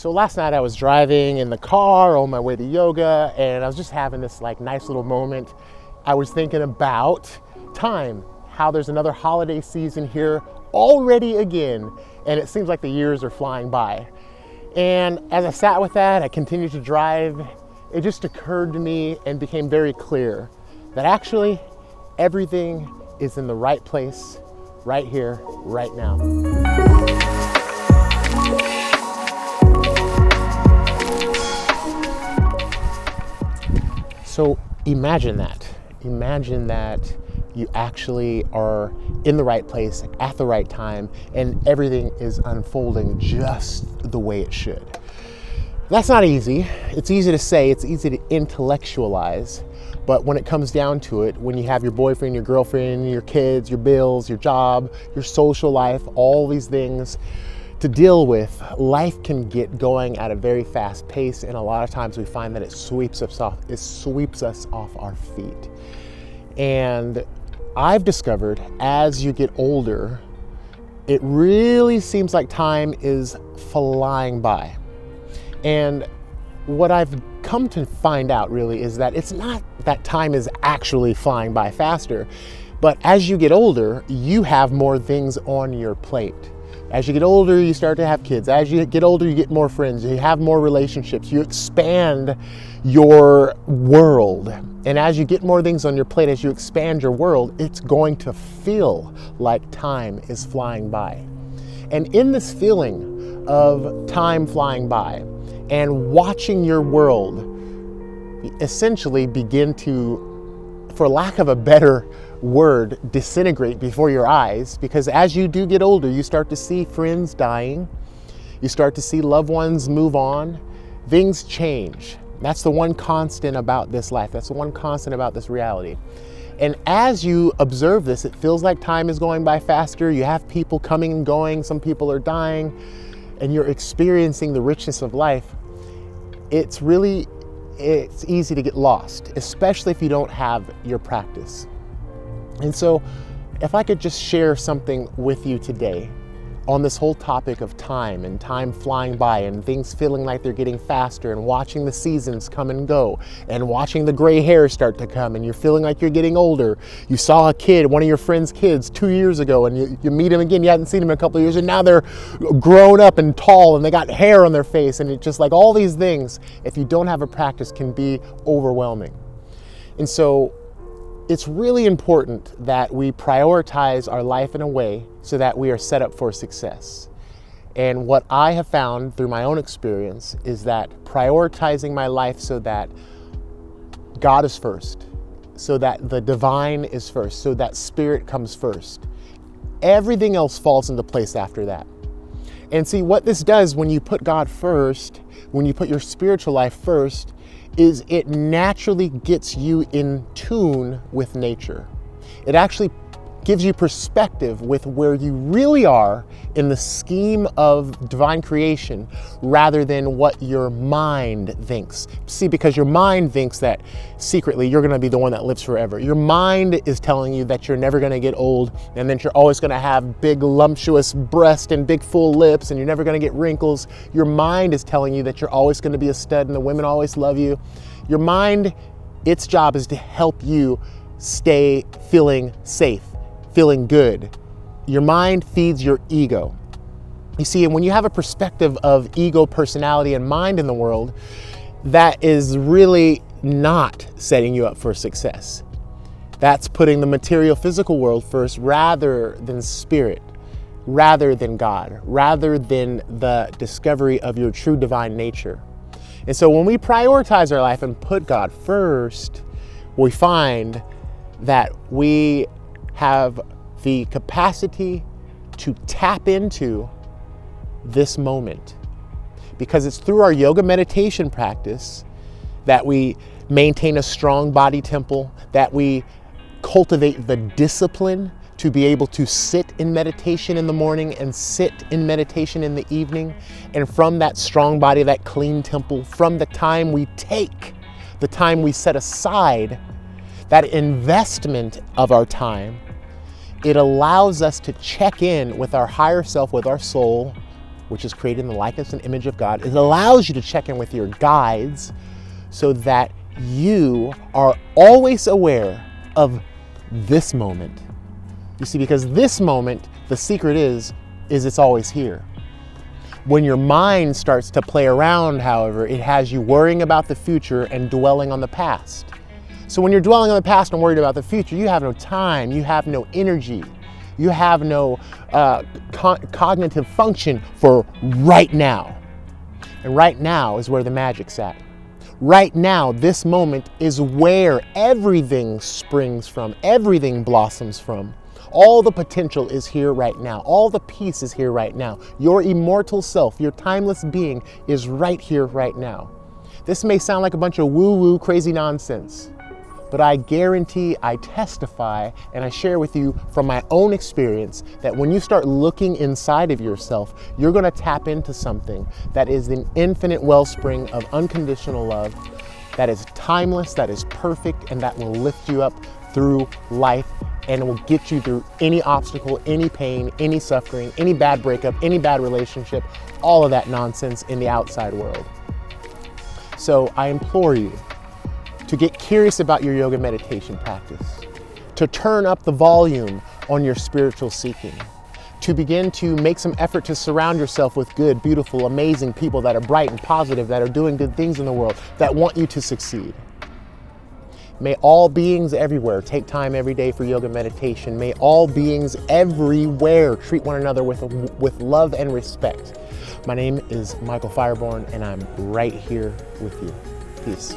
So last night I was driving in the car on my way to yoga, and I was just having this like nice little moment. I was thinking about time, how there's another holiday season here already again, and it seems like the years are flying by. And as I sat with that, I continued to drive, it just occurred to me and became very clear that actually everything is in the right place, right here, right now. So imagine that. Imagine that you actually are in the right place at the right time and everything is unfolding just the way it should. That's not easy. It's easy to say, it's easy to intellectualize, but when it comes down to it, when you have your boyfriend, your girlfriend, your kids, your bills, your job, your social life, all these things to deal with, life can get going at a very fast pace, and a lot of times we find that it sweeps us off our feet. And I've discovered as you get older, it really seems like time is flying by. And what I've come to find out really is that it's not that time is actually flying by faster, but as you get older, you have more things on your plate. As you get older, you start to have kids. As you get older, you get more friends. You have more relationships. You expand your world. And as you get more things on your plate, as you expand your world, it's going to feel like time is flying by. And in this feeling of time flying by and watching your world essentially begin to, for lack of a better word, disintegrate before your eyes, because as you do get older, you start to see friends dying, you start to see loved ones move on, things change. That's the one constant about this life. That's the one constant about this reality. And as you observe this, it feels like time is going by faster. You have people coming and going, some people are dying, and you're experiencing the richness of life. It's easy to get lost, especially if you don't have your practice. And so if I could just share something with you today on this whole topic of time and time flying by and things feeling like they're getting faster and watching the seasons come and go and watching the gray hair start to come and you're feeling like you're getting older. You saw a kid, one of your friend's kids 2 years ago, and you meet him again, you hadn't seen him in a couple of years, and now they're grown up and tall and they got hair on their face, and it's just like all these things, if you don't have a practice, can be overwhelming. And so it's really important that we prioritize our life in a way so that we are set up for success. And what I have found through my own experience is that prioritizing my life so that God is first, so that the divine is first, so that spirit comes first, everything else falls into place after that. And see, what this does when you put God first, when you put your spiritual life first, is it naturally gets you in tune with nature. It actually gives you perspective with where you really are in the scheme of divine creation rather than what your mind thinks. See, because your mind thinks that secretly you're gonna be the one that lives forever. Your mind is telling you that you're never gonna get old and that you're always gonna have big lumptuous breasts and big full lips and you're never gonna get wrinkles. Your mind is telling you that you're always gonna be a stud and the women always love you. Your mind, its job is to help you stay feeling safe, feeling good. Your mind feeds your ego. You see, and when you have a perspective of ego, personality, and mind in the world, that is really not setting you up for success. That's putting the material, physical world first rather than spirit, rather than God, rather than the discovery of your true divine nature. And so when we prioritize our life and put God first, we find that we have the capacity to tap into this moment, because it's through our yoga meditation practice that we maintain a strong body temple, that we cultivate the discipline to be able to sit in meditation in the morning and sit in meditation in the evening. And from that strong body, that clean temple, from the time we take, the time we set aside, that investment of our time, it allows us to check in with our higher self, with our soul, which is created in the likeness and image of God. It allows you to check in with your guides so that you are always aware of this moment. You see, because this moment, the secret is it's always here. When your mind starts to play around, however, it has you worrying about the future and dwelling on the past. So when you're dwelling on the past and worried about the future, you have no time, you have no energy, you have no cognitive function for right now. And right now is where the magic's at. Right now, this moment is where everything springs from, everything blossoms from. All the potential is here right now. All the peace is here right now. Your immortal self, your timeless being is right here right now. This may sound like a bunch of woo-woo crazy nonsense, but I guarantee, I testify, and I share with you from my own experience that when you start looking inside of yourself, you're going to tap into something that is an infinite wellspring of unconditional love, that is timeless, that is perfect, and that will lift you up through life, and it will get you through any obstacle, any pain, any suffering, any bad breakup, any bad relationship, all of that nonsense in the outside world. So I implore you to get curious about your yoga meditation practice, to turn up the volume on your spiritual seeking, to begin to make some effort to surround yourself with good, beautiful, amazing people that are bright and positive, that are doing good things in the world, that want you to succeed. May all beings everywhere take time every day for yoga meditation. May all beings everywhere treat one another with love and respect. My name is Michael Fireborn, and I'm right here with you. Peace.